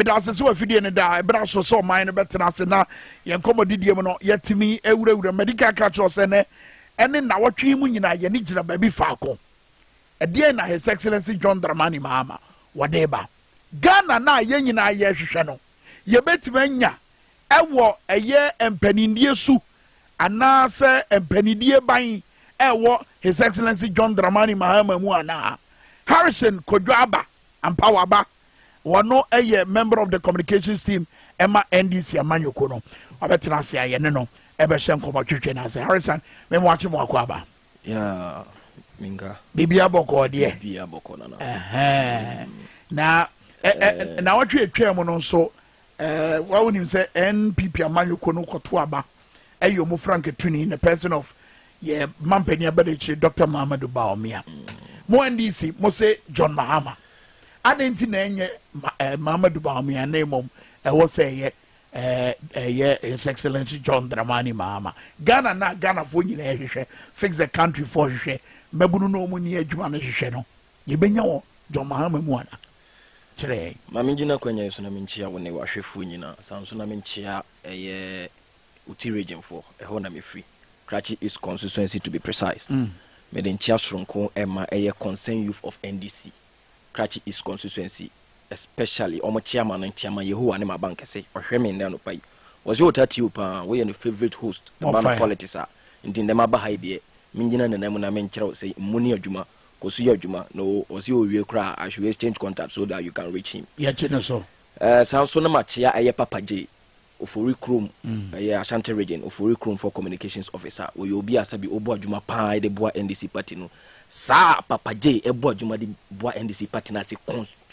medase so afidie ne da ebra so so man ne betena se na ye nkomodidie mu no yetimi ewurawura medical catch se ne ene na wotwe mu nyina ye ne gina ba bi faako edie na His Excellency John Dramani Mahama wadeba Ghana na ye nyina ye hwehwe no ye betima nya ewo eye empanindie su ana se empanidie ban ewo His Excellency John Dramani Mahama mu ana Harrison Kodwaba Ampawaba wano eye member of the communications team Emma NDC amanyoko no abetina se aye ne no ebe hye nkomo twetwe na se Harrison me mo ache mo akwaba yeah minga bibia boko de bibia boko na na na watwe atwa mu no so wa wonim se NPP amanyoko no koto aba eyo mo Frank Tuni in the person of ye mampani abadechi Dr. Muhammadu Bawumia mo NDC mo se John Mahama adenti na enye Muhammadu Bawumia na emom wo se ye His Excellency John Dramani Mahama Ghana fo nyina hwehwe fix the country for hwehwe mabunu no mu ni adwuma no hwehwe no ye benya wo John Mahama mu ana kire ma minjina kwanya yeso na minchia wo ne wahwefu nyina sanso na minchia uti region for ho na me free Krachi is constituency to be precise me den chia sronko ema concern youth of NDC Krachi is constituency especially omo chairman and chairman Yehowa ne mabankese ohweme nda no pai was your tati pa we your favorite host about politics ndi ndem aba haide minjina nanam na menkyerɛ say muni adwuma koso ye adwuma no was your wie kra I should exchange contact so that you can reach him yeah chino so sanso na machia papa J ofori krom Ashanti region ofori krom for communications officer we obi asabi obo adwuma pa de boa NDC party no sa papa J ebo adwuma de boa NDC party na se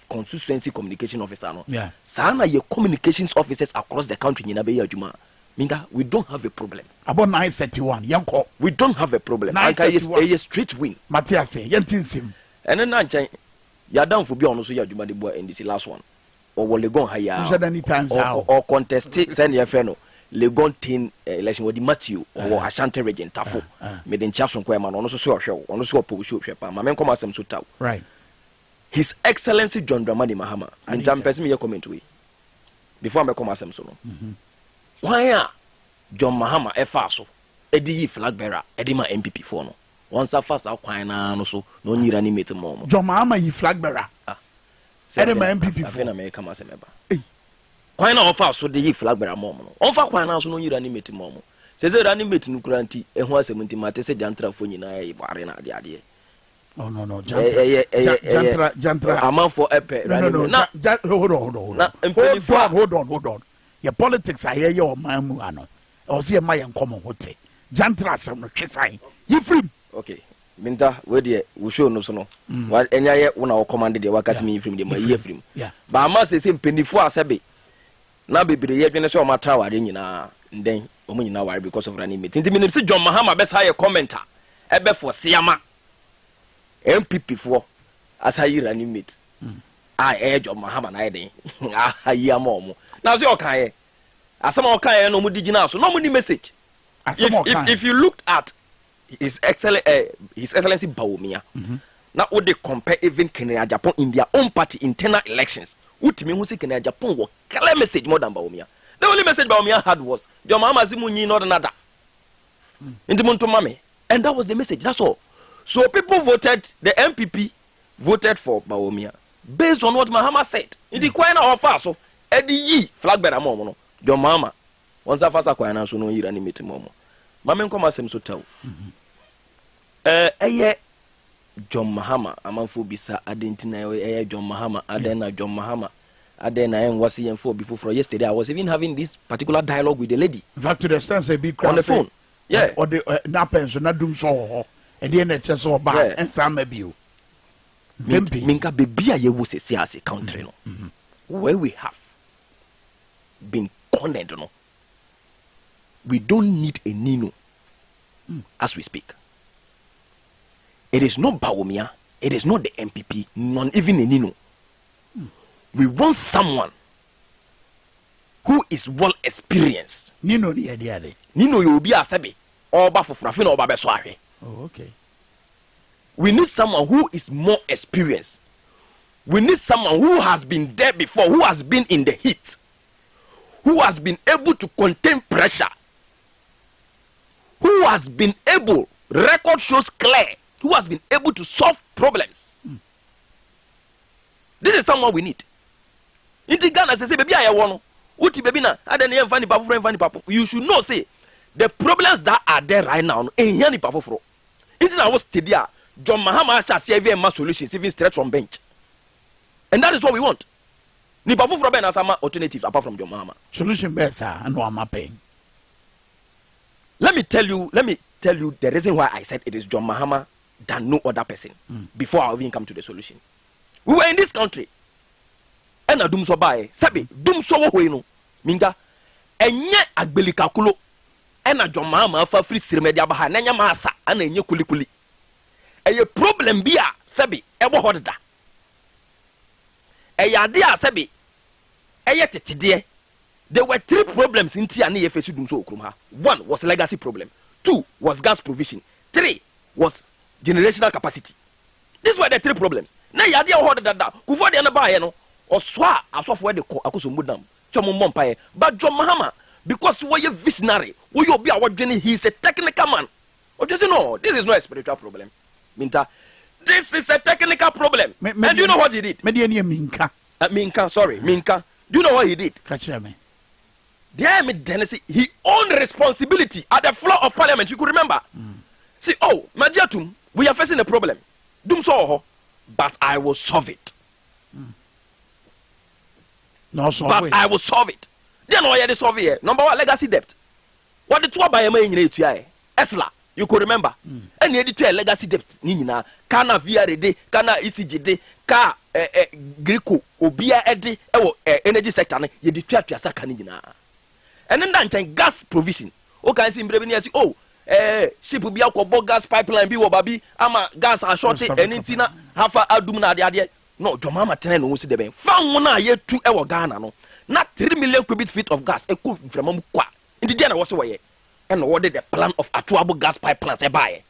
constituency communication officer no yeah sana ye communications officers across the country nyina be adwuma minga we don't have a problem about 931 yanko we don't have a problem anka ye straight win Matthias yentinsim ene na nchen ya danfo bi ono so ya adwuma de boa NDC last one or Legon haya or contest send your friend Legon tin election with Matthew or Ashanti region tafo made in Chason Kwema on so show on so position shepa ma men come asem so taw right His Excellency John Dramani Mahama and jam person me comment we before me come asem so no kwanya John Mahama efa so edi flag bearer edi ma MPP for no once fast kwanya na no so no nyira ni mate mo John Mahama yi flag bearer ene ma MPP for na me kama semeba kwan na ofa so de yi flag bearer mom no onfa kwan na so no yira ni meti mom se rani meti nu kuranti ehu asem nti mate se jantra fo nyina yi bare na ade oh no jantra amount for epe no hold on your politics are here o man mu ano o se ma ye nkomo hote jantra asem no twesan yi free okay minta we de we show no so no wa enya ye wo na wo command de wakasi me from de ma ye from ba ma se mpendifo asebe na bebere ye dwene se o matra ware nyina nden o mu nyina ware because of running meeting nti se John Mahama be sa ye commenter ebe for siama MPP for as I running mate John Mahama na eden ayi amomo na so o kan ye asema o kan ye no mu digina so no mu ni message if you looked at His Excellency Bawumia. Now, would they compare even Kenya, Japan in their own party internal elections? Utimi who say Kenya, Japan was clear message more than Bawumia. The only message Bawumia had was your mama Zimunyi not another. Into Montomame, and that was the message. That's all. So people voted. The MPP voted for Bawumia based on what Mahama said. In the Kwena or Faso, Eddie Yi flag bearer momo. Your mama once a fasa Kwena so no yira ni meti momo. Mamen koma sem so taw. John Mahama amanfo bisa adentina John Mahama adena John Mahama adena en wasi en for before yesterday I was even having this particular dialogue with the lady in fact to the extent say big on the phone or the napens na dum so e dey na che so ba en sa ma bio zempi minka bebia ye wo sesi as a country no where we have been cornered no we don't need a Nino as we speak. It is not Bawumia, it is not the MPP, not even a Nino. We want someone who is well experienced. Nino ni ade. Nino you be asabi or ba for frafin or ba be so ahwe. Oh okay. We need someone who is more experienced, We need someone who has been there before, who has been in the heat, who has been able to contain pressure, who has been able, record shows clear, who has been able to solve problems. This is someone we need. Inti Ghana say baby I want uti baby na adene mfa ni pafoforo mfa ni papo. You should know say the problems that are there right now in here ni pafoforo. Inti na was steady John Mahama cha say even solutions even straight from bench. And that is what we want. Ni pafoforo be na sama alternatives apart from John Mahama. Solution best and no am paying. Let me tell you the reason why I said it is John Mahama than no other person before I even come to the solution. We were in this country. Ena dum so bae sabi dum so wo hoi no minga enye agbelika kulo ena John Mahama afa free siremedi abaha na nya masa ana enye kulikuli eye problem bi a sabi ebo hodeda ade a sabi eye tetede. There were 3 problems in tia na ye face dum so okrum ha. 1 was legacy problem, 2 was gas provision, 3 was generational capacity. These were the 3 problems. Na ade a hodeda kufo de na bae no oswa asofo de ko akoso mudam chomo mompae but John Mahama because we are visionary we obi a wadwene he is a technical man. Or just no, this is not a spiritual problem. Minta, this is a technical problem. And do you know what he did? Minkah, sorry, Minkah. Do you know what he did? He owned responsibility at the floor of parliament. You could remember. See, oh, Majiatum, we are facing a problem. Dum so, but I will solve it. But I will solve it. Then why they solve it? Number 1, legacy debt. What the 2 by a man in Esla, you could remember. And you did legacy debt. Nina, Kana VR de, Kana ECG de, Ka Greco, Obia Edi, energy sector, you did to Sakanina. And then gas provision. Okay, I see Brevini, oh, ship will be out gas pipeline, be baby, ama gas are shorted, and intina, half a adumna the idea. No, John Mahama tenen no si de ben. Found 1 year 2 ewo Ghana no. Not 3 million cubic feet of gas e ku from kwa. Inti dia na wo se wo ye. And what the plan of Atuabo gas pipelines e buy.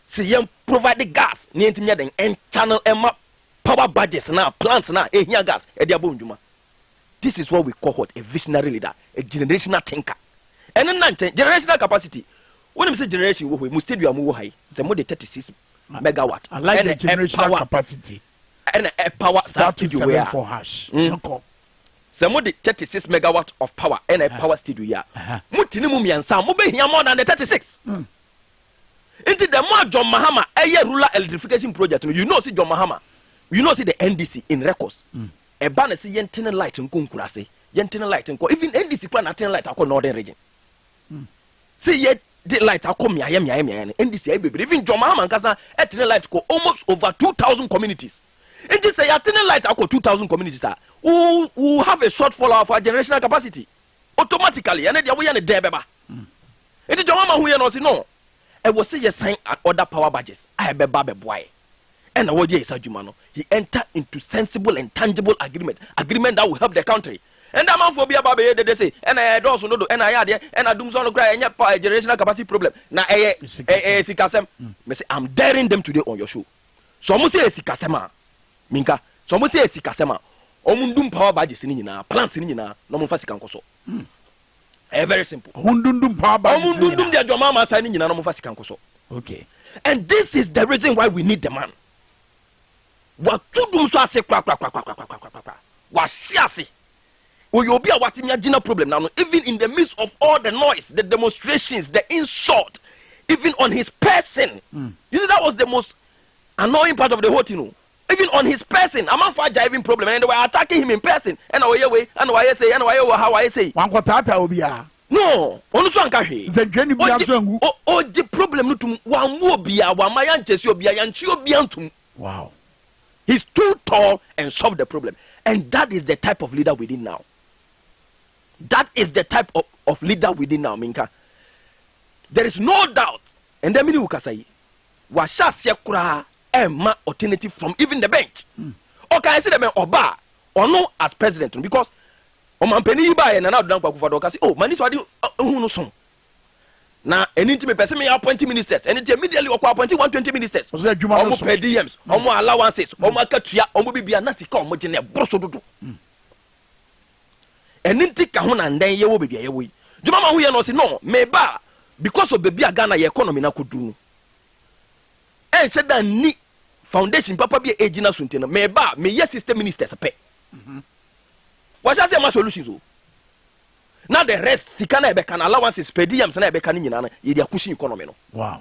See yem provide the gas. Ni ntimi den en channel emma power budgets na plants na e hia gas e dia bonjuma. This is what we call what a visionary leader, a generational thinker. And then generational capacity. When we say generation we must be amu high. Say more than 36 megawatt. I like the generational capacity. And a power studio where some 36 megawatt of power and a power studio here. Mutinum and some mobile here more than the 36. Into the more John Mahama a rural electrification project. You know, see John Mahama, you know, see the NDC in records. A banner see Yentina light in Kunkurase, Yentina light in even NDC plan at 10 light across northern region. See yet the light are coming, I am NDC, even John Mahama and Casa at 10 light go almost over 2,000 communities. And this say attending light ako 2,000 communities who have a shortfall of our generational capacity automatically and they are in there beba. And the John who you no I was say sign at other power budgets I be babe boy and what is Jumano he enter into sensible and tangible agreement that will help the country. And that man for be a baby they say and I also know and I had and I do so cry and generational capacity problem na sikasem me say I'm daring them today on your show. So mo say sikasema Minka, so mo say sikasema omundum power budgets ni nyina plants ni nyina no mo fa sika nkoso. Very simple. Omundum power budgets. Omundum dia John Mahama say ni nyina no mo fa sika nkoso. Okay. And this is the reason why we need the man. What to do so ase kwa. Wa shiase. Oyobi a watimi agina problem now even in the midst of all the noise, the demonstrations, the insult, even on his person. You see that was the most annoying part of the whole thing. Even on his person, a man for driving problem, and they were attacking him in person. And away, and why I say, and why how I say. One quarter obia. No, on so ankahi. The problem no to one more bia, one my aunties will be and she'll be antum. Wow. He's too tall and solve the problem. And that is the type of leader within now. That is the type of leader within now, Minka. There is no doubt. And then mini ukasai. Washa sekura. Alternative from even the bench. Okay, I see them Oba or no as president because Oman Penny buy and another Danko for Docasi. Oh, Manis wadi no song. na anything me person me appointing ministers anything immediately or appointing 120 ministers omo per DMs omo allowances omo akatua omo bibia na sika omo gene broso dodo anything ka ho na ndan ye wo bibia ye wo yi juma ma ho ye no say no me ba because of baby Ghana ye economy na kodu en se da ni foundation papa bi ejina so ntino me ba me ye system ministers pe what say my solutions o now the rest sika na ebe kan allowances per diem na ebe kan nyina na ye dia cushion economy no wow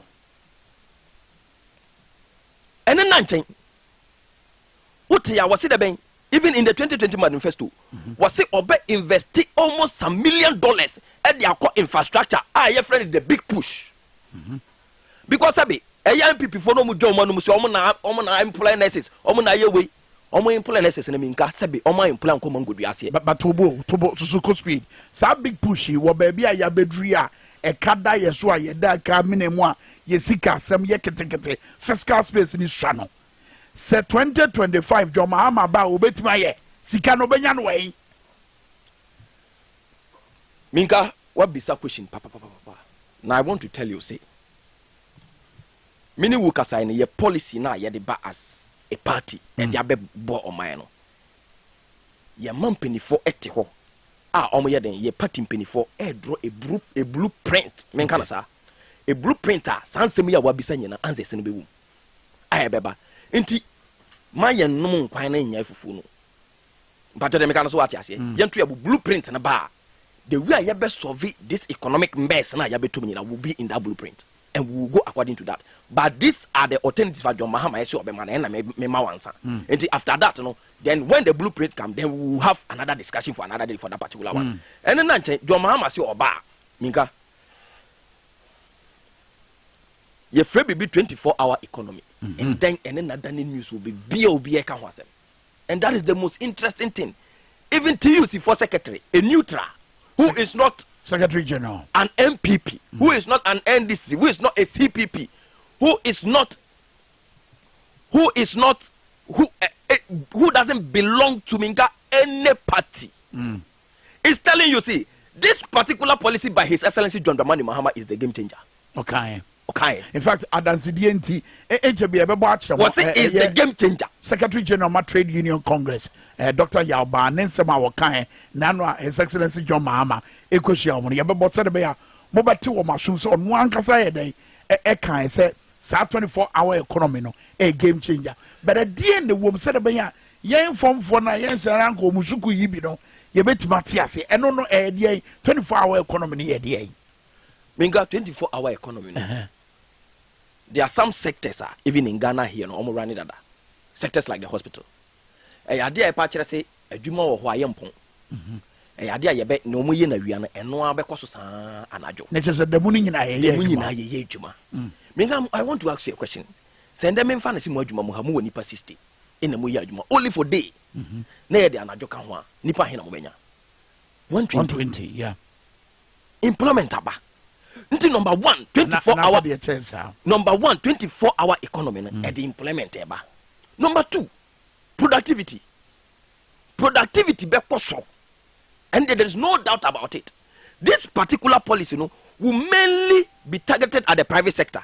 ene na nchen utia wasi de ben even in the 2020 manifesto wasi obe invest almost $1 million at the infrastructure your friend the big push because abi young people for no mu do manu so omo na employ nurses omo na yewe omo employ nurses na minka sabi omo employ nko mangodu ase but tobo so speed sa big push wo ba bia ya beduri a e kada yeso a yeda ka minemu a yesika asem ye ketekete fiscal space ni swa no se 2025 jo mahama ba obetima ye sika no benya no wai minka what be sa question papa now I want to tell you say mini wo kasa ye policy na ye de ba as a party and ya be bo oman no ye mampenifo ete ho a omo ye den ye party mpenifo e draw a blueprint menka na sa a blueprint a sansem ya wabisa nyina answer se no be wum aye beba nti maye nom nkwan na nya fufu no mpato de meka no so wati ase ye nto ya blueprint na ba the way ya be solve this economic mess na ya betum nyina will be in that blueprint and we will go according to that. But these are the alternatives for John Mahama issue of man and me mawansa. And after that, then when the blueprint come, then we will have another discussion for another day for that particular one. And then John Mahama say oba Minka. Ye free be 24-hour economy. And then another news will be B.O.B. And that is the most interesting thing. Even TUC for secretary, a neutral, who is not Secretary General, an MPP, who is not an NDC, who is not a CPP, who doesn't belong to Minka any party, is telling you, see, this particular policy by His Excellency John Dramani Mahama is the game changer. Okay. In fact, Adansi DNT, was it is the game changer. Secretary General of Trade Union Congress, Dr. Yauba, Nensema Wakai, Nanwa, His Excellency John Mahama, Ekoshia, when you have about Sadabaya, Mobati or Mashus on one Kasaya day, Eka said, 24-hour economy, no, a game changer. But at the end, the woman said, Yang form for Nayan Uncle Musuku Yibino, Yabet Matiasi, and no 24-hour economy a day. Minga 24-hour economy. There are some sectors, even in Ghana here, no, running that. Sectors like the hospital. A idea patcher say a juma or Hawaiian. A idea you bet no more in a Riana and no Abecosa and Ajo. Nature's the morning in a juma. Minga, I want to ask you a question. Send them in fantasy Mojuma Muhamu and Nipa 60 in the Muya Juma, only for day. Near the Anajokanwa, Nipa Hinamena. 120, yeah. Employment aba. Number one, 24-hour. Number one, 24-hour economy and the implement eba. Number two, productivity. Productivity be so, and there is no doubt about it. This particular policy, will mainly be targeted at the private sector,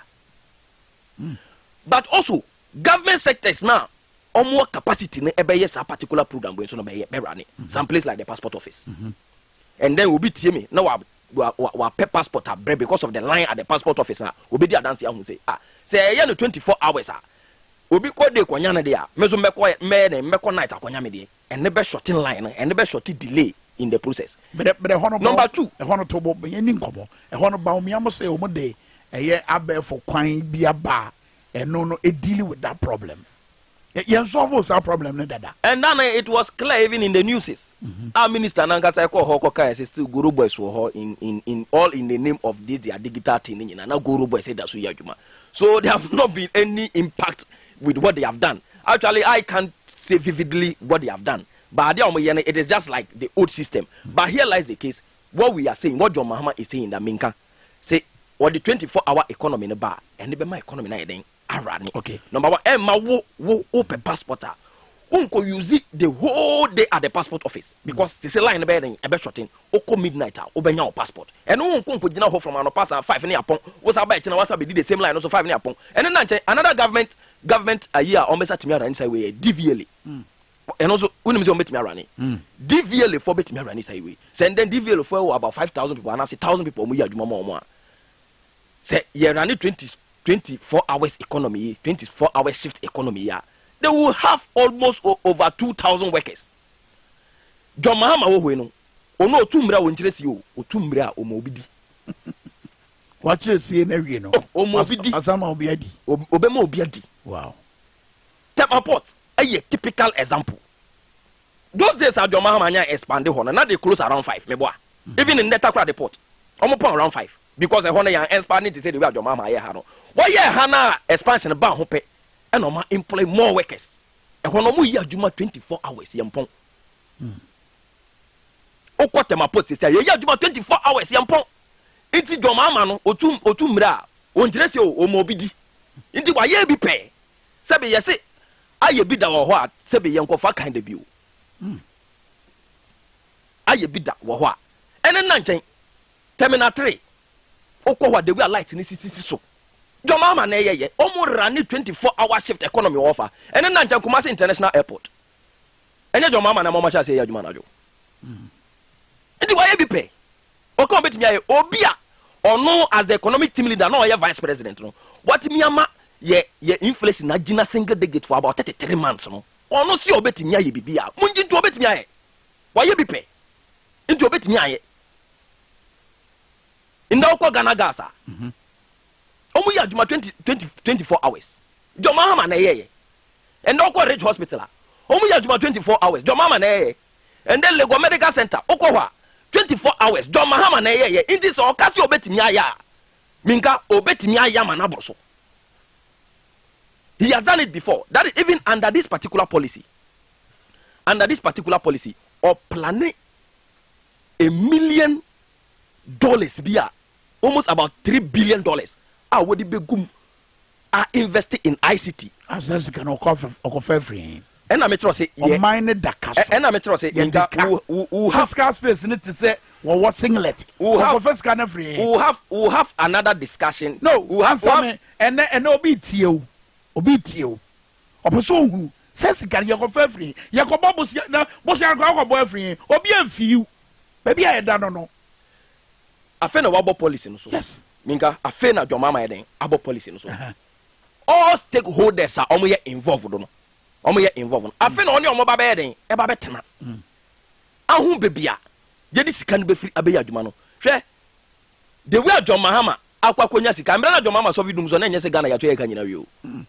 but also government sectors now. More capacity ne ebe yes a particular program going so no be running. Some place like the passport office, and then will be TME now. Wa pay passport break because of the line at the passport office obi di adanse ahun say no 24 hours obi ko de kwanya na de a mezo meko night akwanya me de and never shorting line and never shorting delay in the process. But number two, e hono to bo yen nkomo e hono ba o mi am say o mo de e abe for kwan bia ba e no e deal with that problem. You solve our problem, and then it was clear even in the news. Our minister Nankasa Hokoka is still Guru Boys for in all in the name of this their digital thing. And now Guru Boys said that's Yajuma. So there have not been any impact with what they have done. Actually, I can't say vividly what they have done. But it is just like the old system. But here lies the case. What we are saying, what John Mahama is saying that Minka say, what the 24-hour economy in the bar and the economy na. Okay. Number one, Emma wo pe passport unko use the whole day at the passport office because they say line bedding a bit shorting oko midnight obenya your passport and unko jina ho from an pass 5 near upon was about was did the same line also 5 near upon and then another government a year almost at me inside way DVLA and also when me met me running DVLA for bet me running inside way send then DVLA for about 5,000 people and I say 1,000 people mo ya juma mo say you running 24 hours economy 24 hours shift economy ya. They will have almost over 2,000 workers. John Mahama wo no. Ono otumra wo nkyeresi o. Otumra o mobidi. What you see na wie no. O mobidi. Asama obiadi. Obema obiadi. Wow. Temaport a typical example. Those days John Mahama nya expand ho na they close around 5 meboa. Even in Netakura deport. Omo pon around 5 because e ho na yan expand to say the way John Mahama ha no. Why ye ha na expansion ba ho pe. And Oma employ more workers. And when we are 24 hours, yampon. Oko tema pot say ye 24 hours yampon. Inti Jomama no otumra onjiresi o mobidi. Inti wa ye bi pe. Sebe ye se aye bi da wo ho a sebe ye nkofa kan da bi o. Aye bi da wo ho a. Ene na nchen terminal 3. Oko wa de we light ni sisi so. Jomama na ye omo run 24-hour shift economy offer and then Nanjan Kumasi International Airport. And Jomama na mama cha say ya juma na jo. Enti wa ye bi pe. O come bet me aye obia or no as the economic team leader no ye vice president no. What me ama ye inflation na gina single digit for about 33 months no. Ono si obet me aye bibia. Munji nto obet me aye. Wa ye bi pe. Nto obet me aye. Inda ko Ghana gasa. Omu ya juma 24 hours. John Mahama na yeye. And oko Ridge Hospital. Omu ya juma 24 hours. John Mahama na yeye. And then Lego Medical Center. Oko wa 24 hours. John Mahama na yeye. In this okasi obetimi aya. Minka obetimi aya manabroso. He has done it before. That is even under this particular policy. Under this particular policy, or planning $1 million biya, almost about $3 billion. I would be good. Are invested in ICT. As that's can occur free. And I'm trying to say, mined the cash. And I'm trying to say, who has car space need to say, what singlet? Who have first kind of free? Who have another discussion? No, who have some and obit you. Opposition says, can you go free? Yakobos, what's your boyfriend? Or be a few. Maybe I don't know. I found a wobble policy. Yes. Minka, I feel na Jomama eden about policy so. All stakeholders are omo involved no. Omo involved. I feel only omo baba eden e baba tena. Ahun bebia. Je di sika no be free abeya adwuma no. Hwe. The way Jomama akwakonya sika. Mbra na Jomama so vidum so na nyese Ghana ya to ye ka nyina wi o.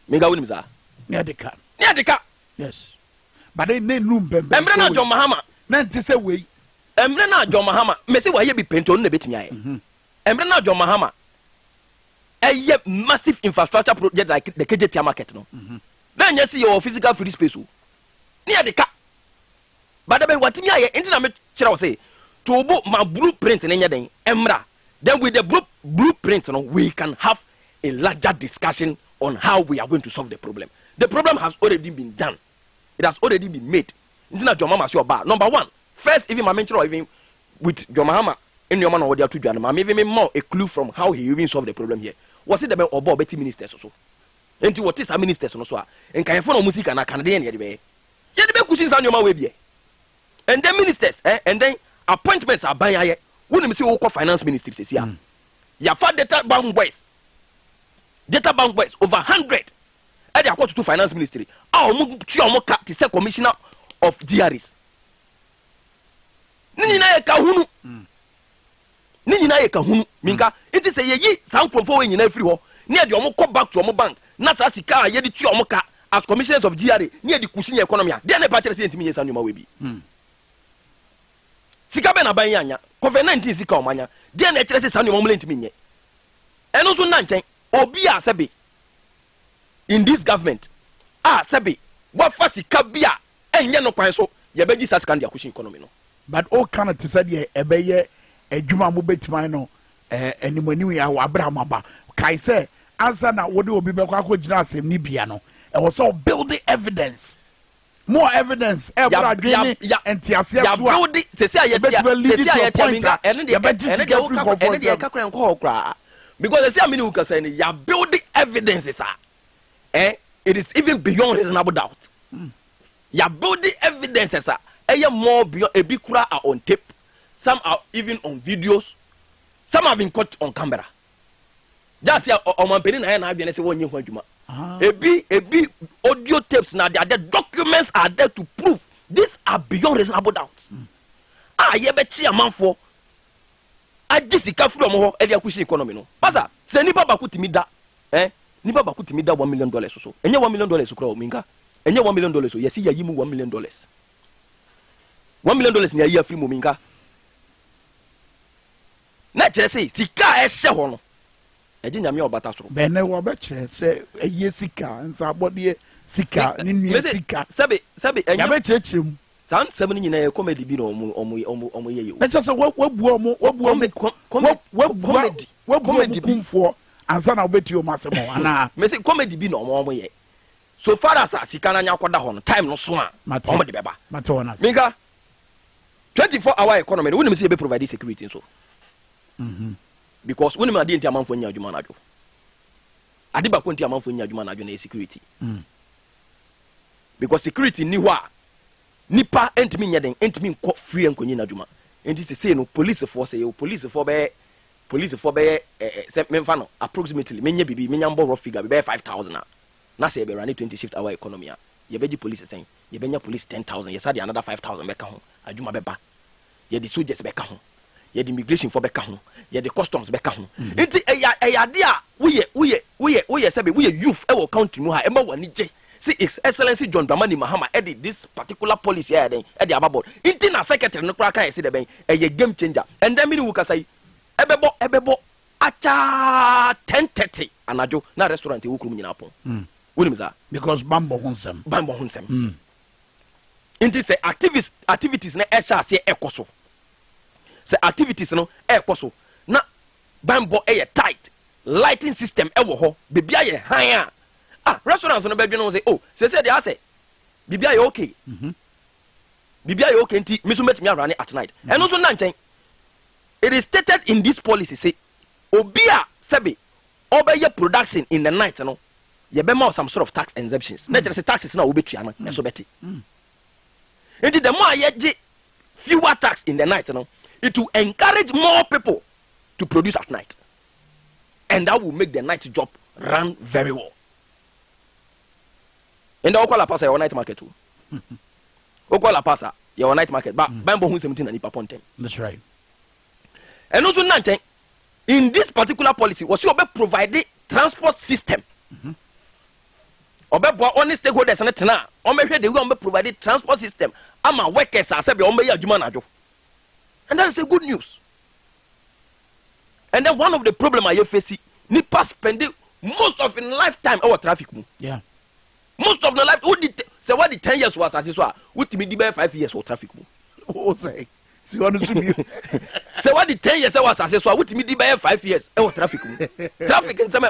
Minka wonim sa. Ne adeka. Yes. But they num bembe. Mbra na Jomama na ntise we. Mbra na Jomama me se wa ye bi pento no na betimi aye. Mbra na Jomama a massive infrastructure project like the KJT market no. Then you see your physical free space. Near the car. But then what me I internet say to book my blueprint in anything. Emra. Then with the blueprint no, we can have a larger discussion on how we are going to solve the problem. The problem has already been done. It has already been made. Internet your mama your bar. Number one. First, even my mentor even with your mama in your man or the two I'm even more a clue from how he even solved the problem here. Was it the obo betty ministers or so? And to what is a ministers no so? And can you follow music and a Canadian yet be? Yet the cushions on your way. And then ministers, and then appointments are buying. Wouldn't see all finance ministry says here. Your father data bank boys. Data bank boys over 100. And they are to finance ministry. Oh, Chuamoka to say commissioner of GRs. Nina Kahunu. Nina Kahunu. Minka, it is a ye sound for in every hole. Near the Omo back to Omo Bank. Nasa Sika, Yedi Chuamoka as commissioners of GRA near the Kushini economy. Then a battery sent me and you may be. Sikabena Bayanya, COVID-19 Sika Mania. Then a trace and you moment me. And also Nanchen, Obia Sabi. In this government, Sabi, what first Kabia, and Yano Panso, Yabeji Saskandia Kushi economy. But all kind of said, Ebeye, a Juma Mubetmino, and when you are Abraham, Kai say, answer now what will be Bako Jas and Nibiano, and was all building evidence. more evidence ebra dwene entiase so a build sesi ayetia minga ene de kakra nko kra because sesi amini uka say ya build evidences it is even beyond reasonable doubt ya build evidences more beyond ebi kura are on tape, some are even on videos, some have been caught on camera. Just here Oman Atenase na adwene say wonye ho adwuma. Ebi audio tapes now, the documents are there to prove these are beyond reasonable doubt. Ye be chi amanfo agisika from ho e dia kushi economy no. Pasa se nipa ba kutimi da nipa ba kutimi da $1 million so. Enye $1 million kura o minga. Enye $1 million so yesi yayi mu $1 million. $1 million ni ayi afri mu minga. Na kire say sika e hye ho no. Eji nyame obata soro. Bene wo be kire say ayi sika nsa abode sika ni nua sika. Sabe enya be kire mu. San 7 nyina e comedy bi no omo ye yo. Na kire say wabu comedy kumfo ansa na obeti o masemo ana. Me say comedy bi no omo ye. So far as sika na nya koda ho no time no so a omo de beba. Mate wona. Minka 24-hour economy we nim say be provide security so. Because when we adi nti amanfo nya adwuma na adwo. Adi ba ko nti amanfo nya adwuma na adwo na security. Because security ni ho a nipa entimi nya den entimi nko free enkonyi na adwuma. Enti say no police force say police for be say memfa no approximately menya bibi menya mbo rough figure be 5,000 na say be run 20 shift hour economy a ye beji police say ye benya police 10,000 ye say another 5,000 be ka ho adwuma beba ye di soldiers be ka ho ye di immigration for be ka ho ye di customs be ka ho enti eyade a we say be we youth e wo country mu ha e ma wani je see His Excellency John Dramani Mahama edit this particular policy here den e di ababod enti na secretary no kra kan say de ben e ye game changer and then me ni wuka say ebebo acha 10:30 anajo na restaurant e wo krum nyina pon wonim za because bambo honsem inti say activities na esha se ekoso say activities no ekoso na bambo e tight lighting system e wo ho bibia ye han restaurants no bedwe no say say they say bibia ye okay bibia ye okay nti miso metimi arane at night eno so na nchen it is stated in this policy say obia sebe obeye production in the night no ye be some sort of tax exemptions na say taxes na obetua no so beti and the more ye fewer tax in the night no it will encourage more people to produce at night and that will make the night job run very well. And the okola pasa your night market too. Okola pasa your night market but bambo hu 17 and nipa ponten. That's right. And also nanchen in this particular policy was you be provided transport system. Obebo only stakeholders na tena o me hwe de we o be provided transport system ama workers say be o me adwuma na adwo. And that is a good news. And then one of the problem I face nipa spend most of in lifetime our traffic mu. Yeah. Most of the life who did say what the 10 years was as so what me di 5 years or traffic mu. Oh say si wanu so bi say what the 10 years was as so what me di 5 years e traffic mu. Traffic in some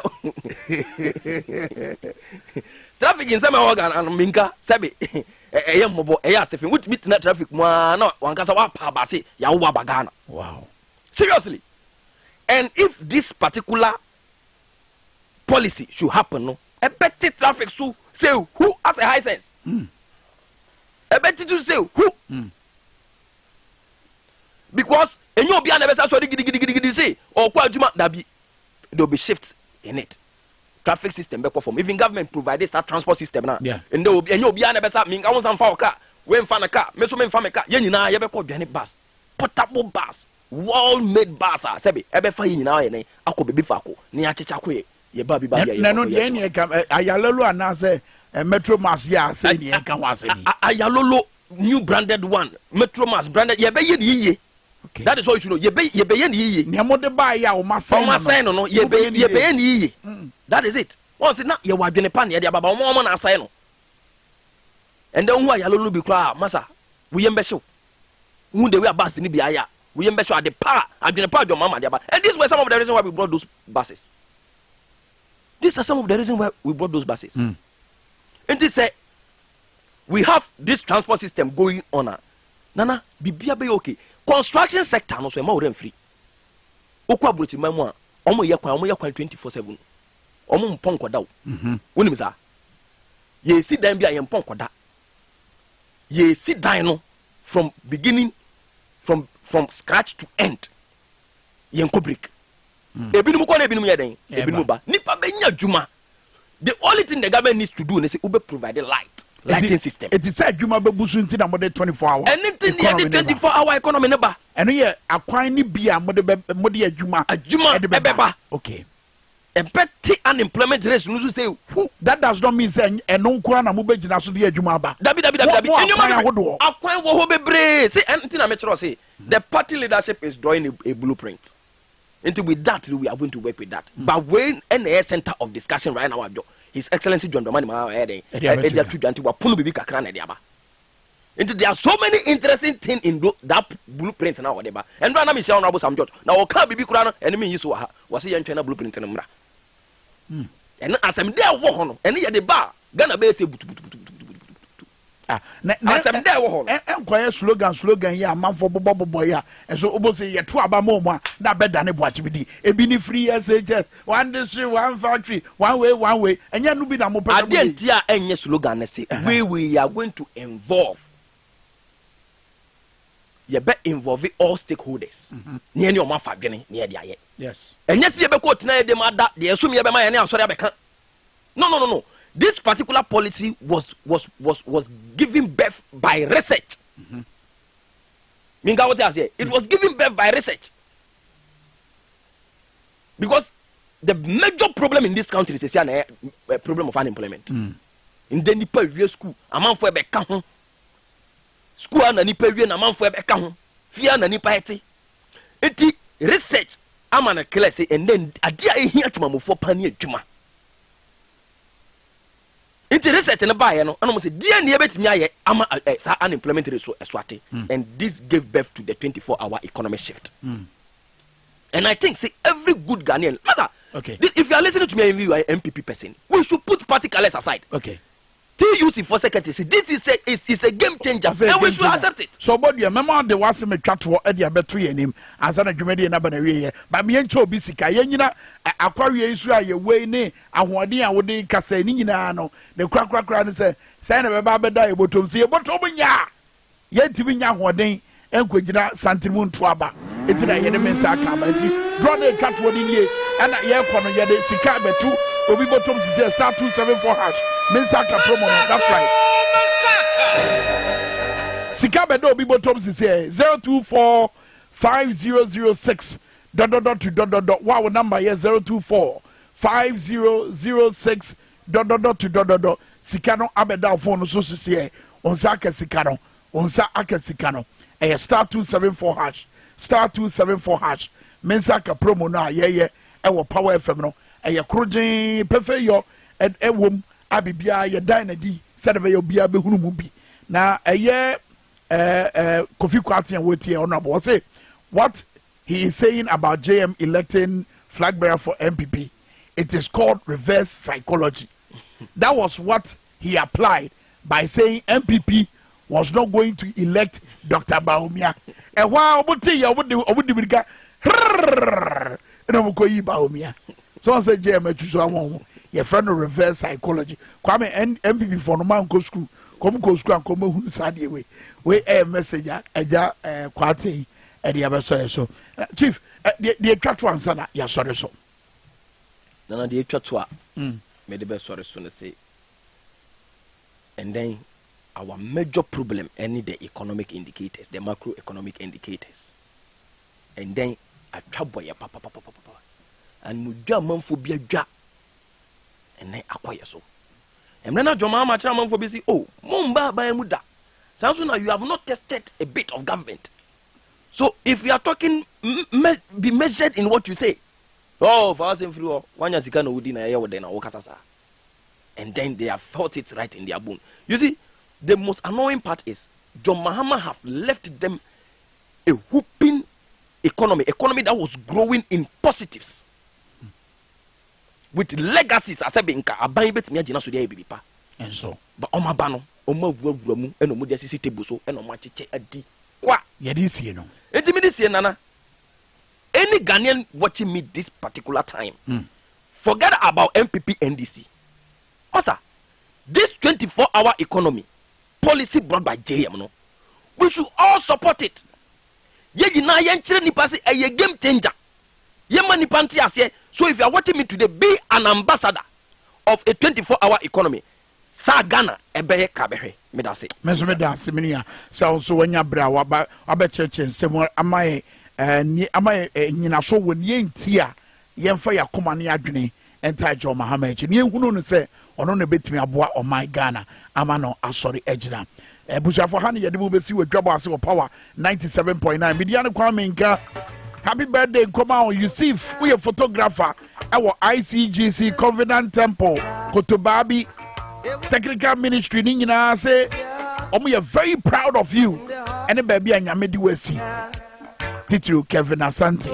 traffic in some organ and minka sabe e mobo e asefin what me na traffic mu na wankasa wa pa ba say ya wo bagana. Wow. Seriously. And if this particular policy should happen no a better traffic so say who has a high sense a better to say who because enyo obi na be say so digidi say or kwa adwuma dabi there will be shifts in it traffic system be perform even government provided that transport system na and there will be enyo obi na be say minga won san fa car we mfa na car me so me mfa me car ye nyina ye be ko dwane bus portable bus well made bus sabe e be fa ye nyina ye ne akobebi fa ko ne achecha ko ye ba bi ba ye no ye ne ka ayalolo anase metro mass ya say ne ka ho asemi ayalolo new branded one metro mass branded ye be ye ne yiye. Okay. That is all you should know. Ye be ye ni yiye. Ne mo de ba ya o masen no ye be ye ni yiye. That is it. Once na ye wadwene pa ne ye baba o na asan no. And then who ayalolo bi kra masa we yem be show. Who the way bus ni bi aya. We yem be show at the pa adwene pa do mama de ba. And these were some of the reasons why we brought those buses. These are some of the reasons why we brought those buses. And they say we have this transport system going on. Nana, bibia be okay. Construction sector no so ma wo free. Okwa brochi mamu a omo ye kwan 24/7. Omo mpon koda wo. Wonim sa. Ye si dan bia ye mpon koda. Ye si dan no from beginning from scratch to end. Ye nko break. Ebinum ko na ebinum ye den. Ebinum ba. Nipa benya djuma. The only thing the government needs to do is ube provide a lighting system. It is said Juma Babusu into more than 24 hours. Anything the 24-hour economy never. And here a quine be a modi Juma ebeba. Okay. A petty unemployment rate no say who that does not mean saying and no kwana mube jina so de Juma ba. Dabi. Akwan wo ho bebre. Say anything I metro say the party leadership is drawing a blueprint. Until with that, we are going to work with that. But when the center of discussion right now, His Excellency John Dramani Mahama, there are so many interesting things in that blueprint now, whatever. And right now, Michelle Nabo Sam George. Now, can't be Kurana, enemy you saw was a China blueprint in Mra. And as I'm there, walk and the bar, gonna be say, quiet slogan ya man for bobo boy and so obo say ye 2 aba mo that better than watch be ebini free SHS one district one factory one way and ya no be na mo person dia enye slogan na say we are going to involve ye be involve all stakeholders ne any o ma fa dwene ne ye dia ye yes enye se ye be ko tena ye de ma da de esum ye be ma ye ne asori abeka no. This particular policy was given birth by research. Minga what I say? It was given birth by research. Because the major problem in this country is a problem of unemployment. In the Nipa school, a man for a beca home. School and a Nipa and a man for a beca home. Fear and a Nipa eti. Eti research. I'm an a class and then a dear here to mamu for pania juma. Into research and a buyer, no, and almost a dear near bet me ama unemployment rate so eswate, and this gave birth to the 24-hour economic shift. And I think, see, every good Ghanaian, Master, okay, if you are listening to me and you are an MPP person, we should put party colors aside. Okay. TUC for secretary, see, this is a game changer, and we should accept it. So, but you remember the was me chat for Eddie Abetri and him as an Jumedi and Abanary, but me and Cho Bisika, Yenina, Aquaria Israel, your way, nay, and what I would in Casanino, the crack and say, San Baba die, but to see about Obinya, yet to be young one day, and Quidina Santimun Twaba. It's a enemy Saka, draw the cat one in ye, and a year corner, yet Sika, but two, will be bottom to say star 274 hash. Minsaka promo, that's right. Sikabe do be bottom is here 0245006 ... Wow, number here 0245006 ... Sikano abeda phone so here on saka sikano on sa aka sikano a star 274 hash star 274 hash Minsaka promo na ye ewo Power FM no e krojen pefe yo ewom abibia ye dan na di sedebe yo bia be hunu mu bi na eye Kofi Kwatian wotie honorable say what he is saying about JM electing flag bearer for MPP, it is called reverse psychology. That was what he applied by saying MPP was not going to elect Dr. Bawumia. And while Obudibika Bawumia, so I said JM choose your friend of reverse psychology. Kwame MPP for no man go school. Come go school and come home Saturday way. We a messenger eja kwati e dia be so chief the twatwa ansa na ya sore so. Na the twatwa me the be sore so na say. And then our major problem any the economic indicators, the macroeconomic indicators. And then atwaboye papa and mudwa manfo bia dwa and then akoye so. And then Joma Macham for busy. Oh, Mumba by Muda. Sounds now you have not tested a bit of government. So if you are talking, be measured in what you say. Oh, for us in free one Yazikano Udina Yawadena Okasasa. And then they have felt it right in their bone. You see, the most annoying part is John Mahama have left them a whooping economy that was growing in positives. With legacies as a banker, a bank bet me a so there bipa. And so, but Omabano, Oma wura mu eno mo just table so eno mo acheche adi kwa ye dey see no enti me dey see nana any Ghanaian watching me this particular time forget about MPP NDC masa this 24-hour economy policy brought by JM no we should all support it ye gina ye nchire nipa se a game changer ye mani panti ase so if you are watching me today be an ambassador of a 24-hour economy sa Ghana ebeye kabehwe me da se me da se me ya so wanya bra wa ba cheche nsem amaye ni amaye nyina so woni enti a ye mfa ya koma ne adwene enta jo Mahama ni ehunu no se ono na betimi aboa Oman Ghana ama no asori ejina bushafo ha ne yede mu besi we Dwaboase wo power 97.9 media ne Kwame Minkah happy birthday nkoma on Yusuf we photographer our ICGC Covenant Temple Kotobabi technical ministry ni nyina say omo very proud of you ene baby anyame di wasi titru Kevin Asante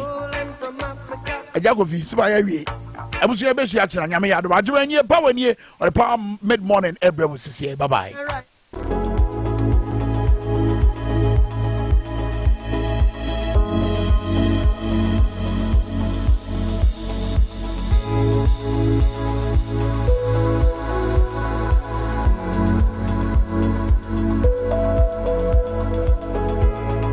ejagofi siba ya wie abusu ya be hia kira anyame ya do adwo anie power nie or power mid morning every sisi bye bye.